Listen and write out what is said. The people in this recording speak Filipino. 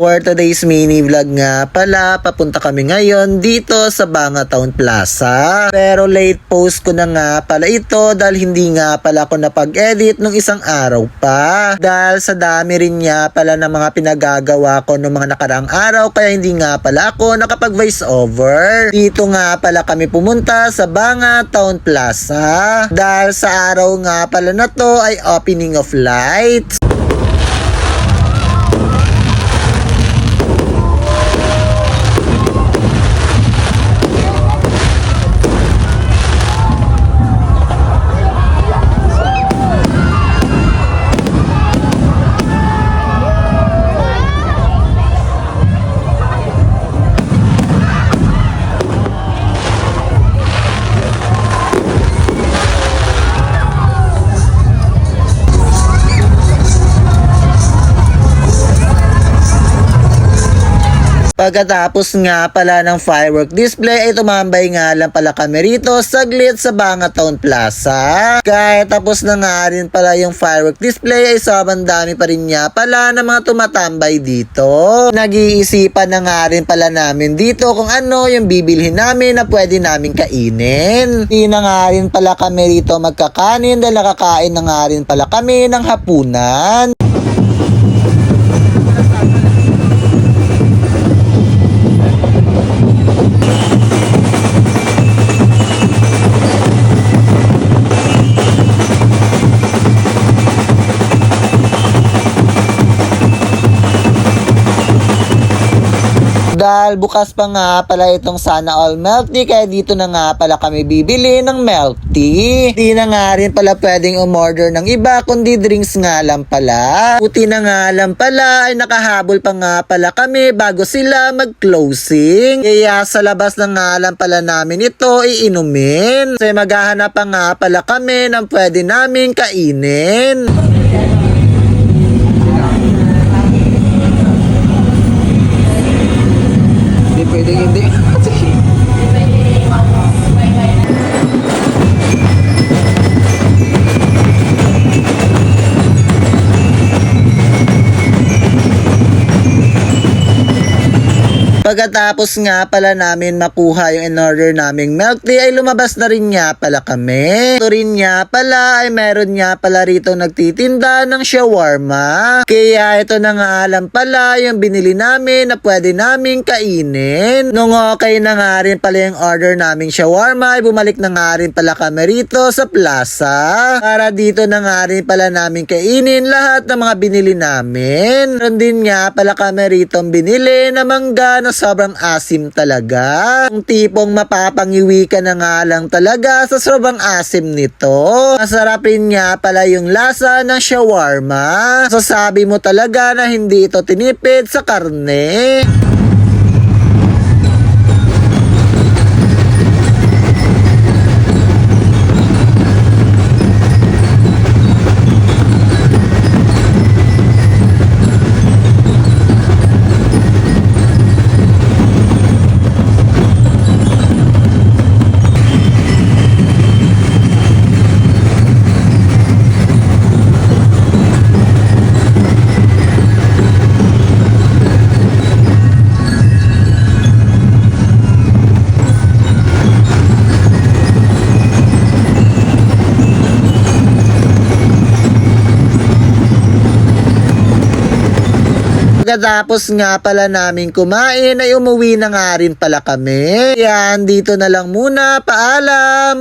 For today's mini vlog nga pala, papunta kami ngayon dito sa Banga Town Plaza. Pero late post ko na nga pala ito dahil hindi nga pala ako napag-edit nung isang araw pa. Dahil sa dami rin nga pala ng mga pinagagawa ko nung mga nakaraang araw kaya hindi nga pala ako nakapag voice over. Dito nga pala kami pumunta sa Banga Town Plaza. Dahil sa araw nga pala na to ay opening of lights. Pagkatapos nga pala ng firework display ay tumambay nga lang pala kami rito saglit sa Banga Town Plaza. Kahit tapos na nga rin pala yung firework display ay sobrang dami pa rin nga pala ng mga tumatambay dito. Nag-iisipan na nga rin pala namin dito kung ano yung bibilhin namin na pwede namin kainin. Hindi na nga rin pala kami rito magkakanin dahil nakakain na nga rin pala kami ng hapunan. Dahil bukas pa nga pala itong Sana All Milk Tea kaya dito na nga pala kami bibili ng milk tea. Di na nga rin pala pwedeng umorder ng iba kundi drinks nga lang pala. Buti na nga lang pala ay nakahabol pa nga pala kami bago sila mag-closing. Kaya sa labas na nga lang pala namin ito iinumin. Kasi maghahanap pa nga pala kami ng pwede namin kainin. Pwedeng hindi. Pagkatapos nga pala namin makuha yung in-order naming milk tea ay lumabas na rin nga pala kami. Ito rin nga pala ay meron nga pala rito nagtitinda ng shawarma. Kaya ito na nga alam pala yung binili namin na pwede naming kainin. Nung okay na nga rin pala yung order naming shawarma ay bumalik na nga rin pala kami rito sa plaza. Para dito na nga rin pala namin kainin lahat ng mga binili namin. Meron din nga pala kami rito binili na mangga na sobrang asim talaga. Yung tipong mapapangiwi ka na nga lang talaga sa sobrang asim nito. Masarap rin nga pala yung lasa ng shawarma. Sasabi mo talaga na hindi ito tinipid sa karne. Pagkatapos nga pala namin kumain ay umuwi na nga rin pala kami. Yan, dito na lang muna. Paalam!